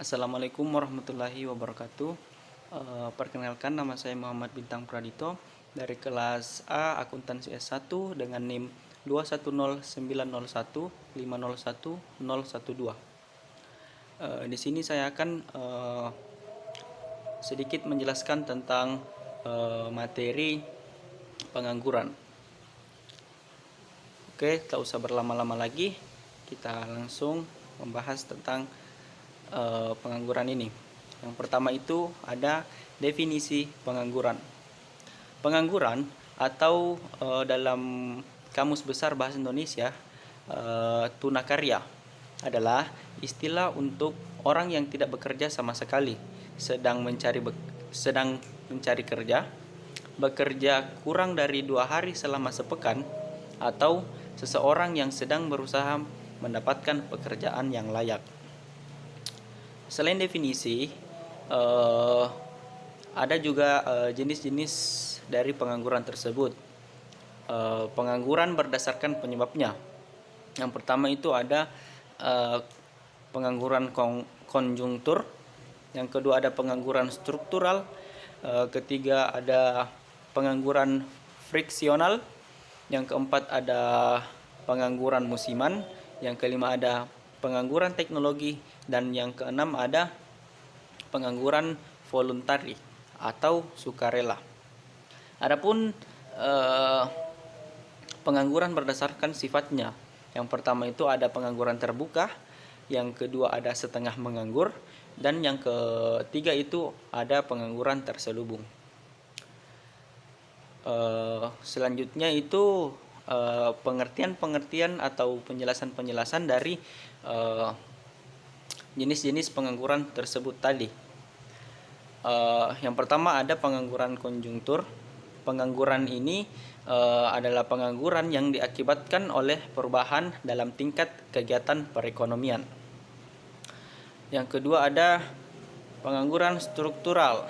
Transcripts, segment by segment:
Assalamualaikum warahmatullahi wabarakatuh. Perkenalkan, nama saya Muhammad Bintang Pradito dari kelas A Akuntansi S1 dengan NIM 2109015010112. Di sini saya akan sedikit menjelaskan tentang materi pengangguran. Oke, tak usah berlama-lama lagi, kita langsung membahas tentang pengangguran ini. Yang pertama itu ada definisi pengangguran. Pengangguran atau dalam Kamus Besar Bahasa Indonesia tunakarya adalah istilah untuk orang yang tidak bekerja sama sekali, sedang mencari kerja, bekerja kurang dari 2 hari selama sepekan, atau seseorang yang sedang berusaha mendapatkan pekerjaan yang layak. Selain definisi, ada juga jenis-jenis dari pengangguran tersebut. Pengangguran berdasarkan penyebabnya. Yang pertama itu ada pengangguran konjungtur. Yang kedua ada pengangguran struktural. Ketiga ada pengangguran friksional. Yang keempat ada pengangguran musiman. Yang kelima ada pengangguran teknologi, dan yang keenam ada pengangguran voluntari atau sukarela. Adapun pengangguran berdasarkan sifatnya. Yang pertama itu ada pengangguran terbuka, yang kedua ada setengah menganggur, dan yang ketiga itu ada pengangguran terselubung. Selanjutnya itu pengertian atau penjelasan dari jenis-jenis pengangguran tersebut tadi. Yang pertama ada pengangguran konjungtur. Pengangguran ini adalah pengangguran yang diakibatkan oleh perubahan dalam tingkat kegiatan perekonomian. Yang kedua ada pengangguran struktural,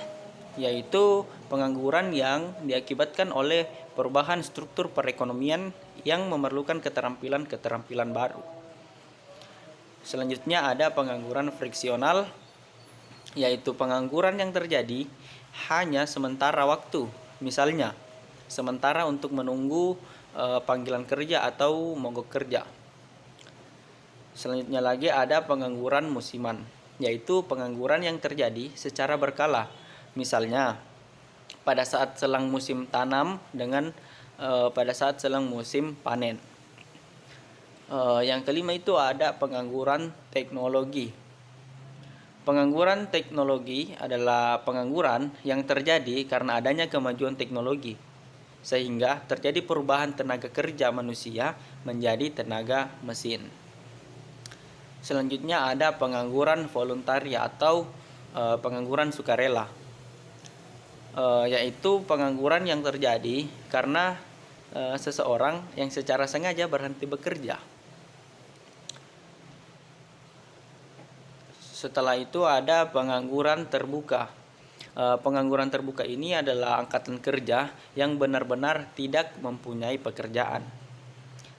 yaitu pengangguran yang diakibatkan oleh perubahan struktur perekonomian yang memerlukan keterampilan baru. Selanjutnya ada pengangguran friksional, yaitu pengangguran yang terjadi hanya sementara waktu, misalnya sementara untuk menunggu panggilan kerja atau mogok kerja. Selanjutnya lagi ada pengangguran musiman, yaitu pengangguran yang terjadi secara berkala, misalnya pada saat selang musim tanam dengan pada saat selang musim panen. Yang kelima itu ada pengangguran teknologi. Pengangguran teknologi adalah pengangguran yang terjadi karena adanya kemajuan teknologi, sehingga terjadi perubahan tenaga kerja manusia menjadi tenaga mesin. Selanjutnya ada pengangguran voluntari atau pengangguran sukarela, yaitu pengangguran yang terjadi karena seseorang yang secara sengaja berhenti bekerja. Setelah itu ada pengangguran terbuka. Pengangguran terbuka ini adalah angkatan kerja yang benar-benar tidak mempunyai pekerjaan.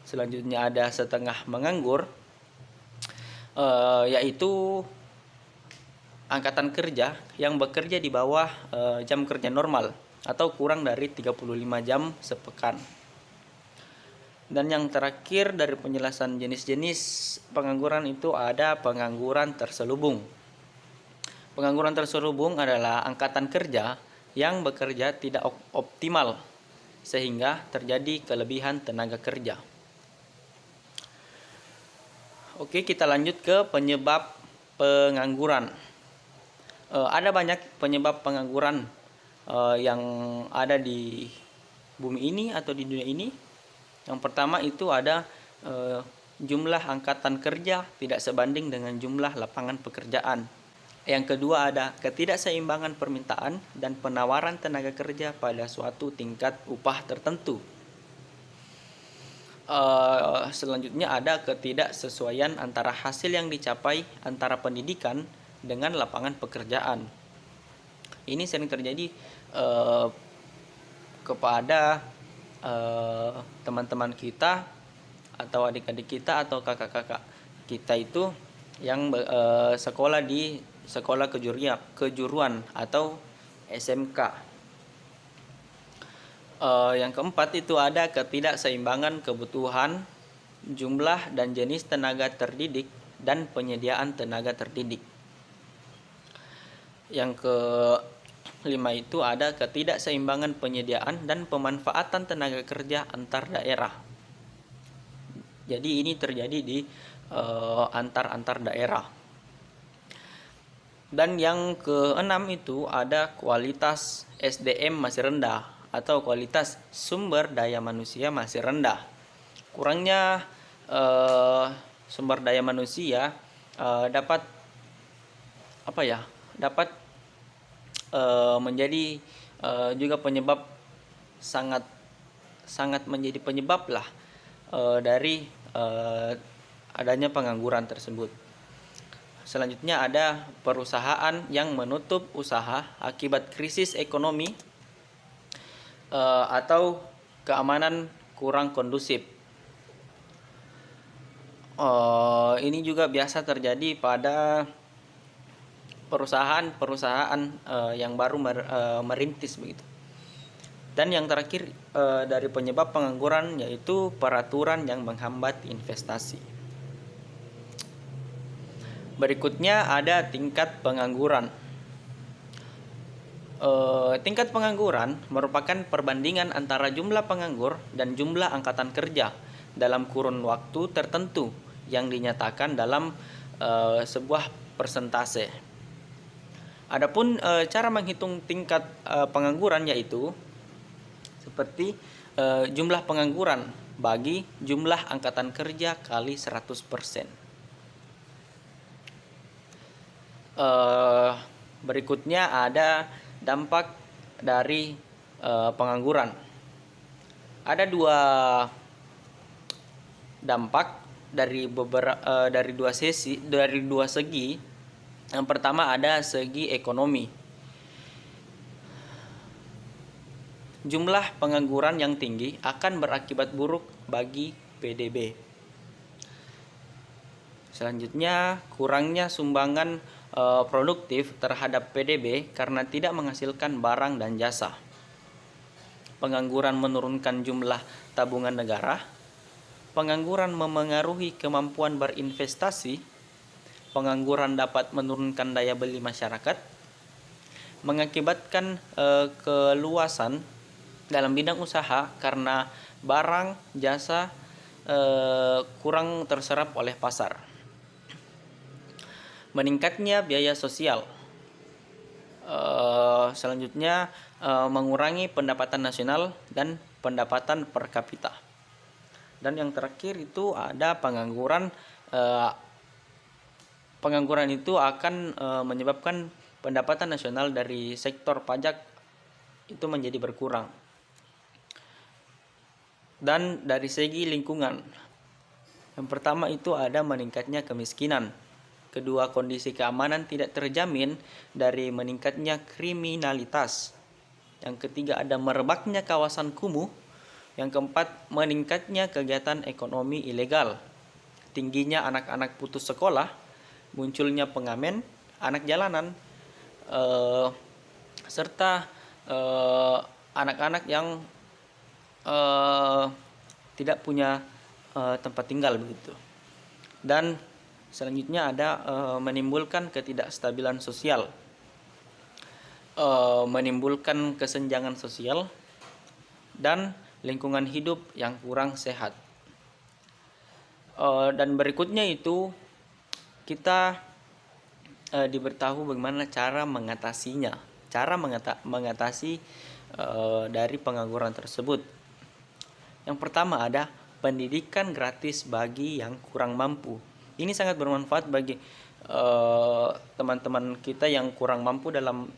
Selanjutnya ada setengah menganggur, yaitu angkatan kerja yang bekerja di bawah jam kerja normal atau kurang dari 35 jam sepekan. Dan yang terakhir dari penjelasan jenis-jenis pengangguran itu ada pengangguran terselubung. Pengangguran terselubung adalah angkatan kerja yang bekerja tidak optimal sehingga terjadi kelebihan tenaga kerja. Oke, kita lanjut ke penyebab pengangguran. Ada banyak penyebab pengangguran yang ada di bumi ini atau di dunia ini. Yang pertama itu ada jumlah angkatan kerja tidak sebanding dengan jumlah lapangan pekerjaan. Yang kedua ada ketidakseimbangan permintaan dan penawaran tenaga kerja pada suatu tingkat upah tertentu. Selanjutnya ada ketidaksesuaian antara hasil yang dicapai antara pendidikan dengan lapangan pekerjaan. Ini sering terjadi kepada teman-teman kita atau adik-adik kita atau kakak-kakak kita itu yang sekolah di sekolah kejuruan atau SMK. Yang keempat itu ada ketidakseimbangan kebutuhan, jumlah dan jenis tenaga terdidik dan penyediaan tenaga terdidik. Yang kelima itu ada ketidakseimbangan penyediaan dan pemanfaatan tenaga kerja antar daerah. Jadi ini terjadi di antar daerah. Dan yang keenam itu ada kualitas SDM masih rendah atau kualitas sumber daya manusia masih rendah. Kurangnya sumber daya manusia dapat menjadi juga penyebab sangat menjadi penyebab lah dari adanya pengangguran tersebut. Selanjutnya ada perusahaan yang menutup usaha akibat krisis ekonomi atau keamanan kurang kondusif. Ini juga biasa terjadi pada perusahaan yang baru merintis begitu. Dan yang terakhir dari penyebab pengangguran yaitu peraturan yang menghambat investasi. Berikutnya ada tingkat pengangguran. Tingkat pengangguran merupakan perbandingan antara jumlah penganggur dan jumlah angkatan kerja dalam kurun waktu tertentu yang dinyatakan dalam sebuah persentase. Adapun cara menghitung tingkat pengangguran yaitu seperti jumlah pengangguran bagi jumlah angkatan kerja kali 100%. Berikutnya ada dampak dari pengangguran. Ada dua dampak dari dua segi. Yang pertama ada segi ekonomi. Jumlah pengangguran yang tinggi akan berakibat buruk bagi PDB. Selanjutnya, kurangnya sumbangan produktif terhadap PDB karena tidak menghasilkan barang dan jasa. Pengangguran menurunkan jumlah tabungan negara. Pengangguran memengaruhi kemampuan berinvestasi. Pengangguran dapat menurunkan daya beli masyarakat. Mengakibatkan keluasan dalam bidang usaha karena barang jasa kurang terserap oleh pasar. Meningkatnya biaya sosial. Selanjutnya mengurangi pendapatan nasional dan pendapatan per kapita. Dan yang terakhir itu ada pengangguran. Pengangguran itu akan menyebabkan pendapatan nasional dari sektor pajak itu menjadi berkurang. Dan dari segi lingkungan, yang pertama itu ada meningkatnya kemiskinan. Kedua, kondisi keamanan tidak terjamin dari meningkatnya kriminalitas. Yang ketiga, ada merebaknya kawasan kumuh. Yang keempat, meningkatnya kegiatan ekonomi ilegal. Tingginya anak-anak putus sekolah, munculnya pengamen, anak jalanan, serta anak-anak yang tidak punya tempat tinggal begitu. Dan selanjutnya ada menimbulkan ketidakstabilan sosial, menimbulkan kesenjangan sosial, dan lingkungan hidup yang kurang sehat. Dan berikutnya itu kita diberitahu bagaimana cara mengatasinya, mengatasi dari pengangguran tersebut. Yang pertama ada pendidikan gratis bagi yang kurang mampu. Ini sangat bermanfaat bagi teman-teman kita yang kurang mampu dalam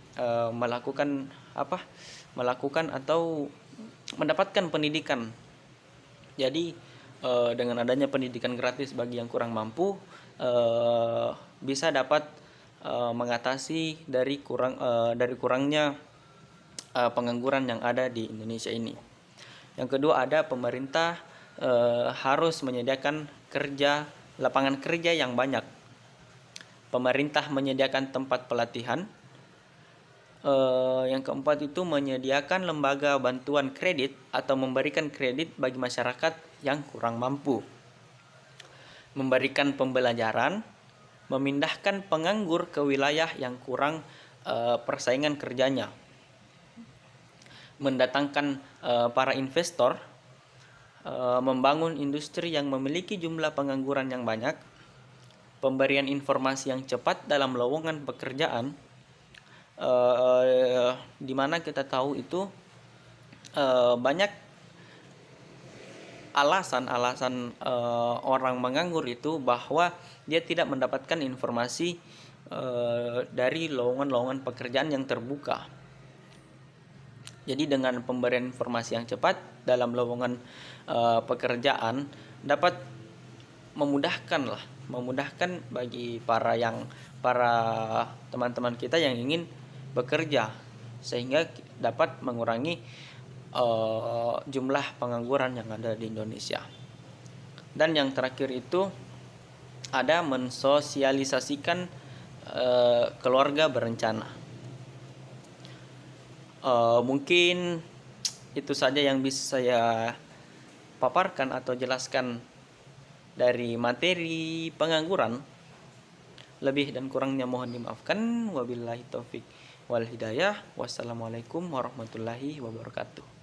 melakukan atau mendapatkan pendidikan. Jadi dengan adanya pendidikan gratis bagi yang kurang mampu bisa dapat mengatasi dari kurangnya pengangguran yang ada di Indonesia ini. Yang kedua ada pemerintah harus menyediakan lapangan kerja yang banyak. pemerintah menyediakan tempat pelatihan. Yang keempat itu menyediakan lembaga bantuan kredit atau memberikan kredit bagi masyarakat yang kurang mampu. Memberikan pembelajaran, memindahkan penganggur ke wilayah yang kurang persaingan kerjanya. Mendatangkan para investor, membangun industri yang memiliki jumlah pengangguran yang banyak, pemberian informasi yang cepat dalam lowongan pekerjaan, di mana kita tahu itu banyak alasan-alasan orang menganggur itu bahwa dia tidak mendapatkan informasi dari lowongan-lowongan pekerjaan yang terbuka. Jadi dengan pemberian informasi yang cepat dalam lowongan pekerjaan dapat memudahkan bagi para teman-teman kita yang ingin bekerja, sehingga dapat mengurangi jumlah pengangguran yang ada di Indonesia. Dan yang terakhir itu ada mensosialisasikan keluarga berencana. Mungkin itu saja yang bisa saya paparkan atau jelaskan dari materi pengangguran. Lebih dan kurangnya mohon dimaafkan. Wabillahi taufik wal hidayah. Wassalamualaikum warahmatullahi wabarakatuh.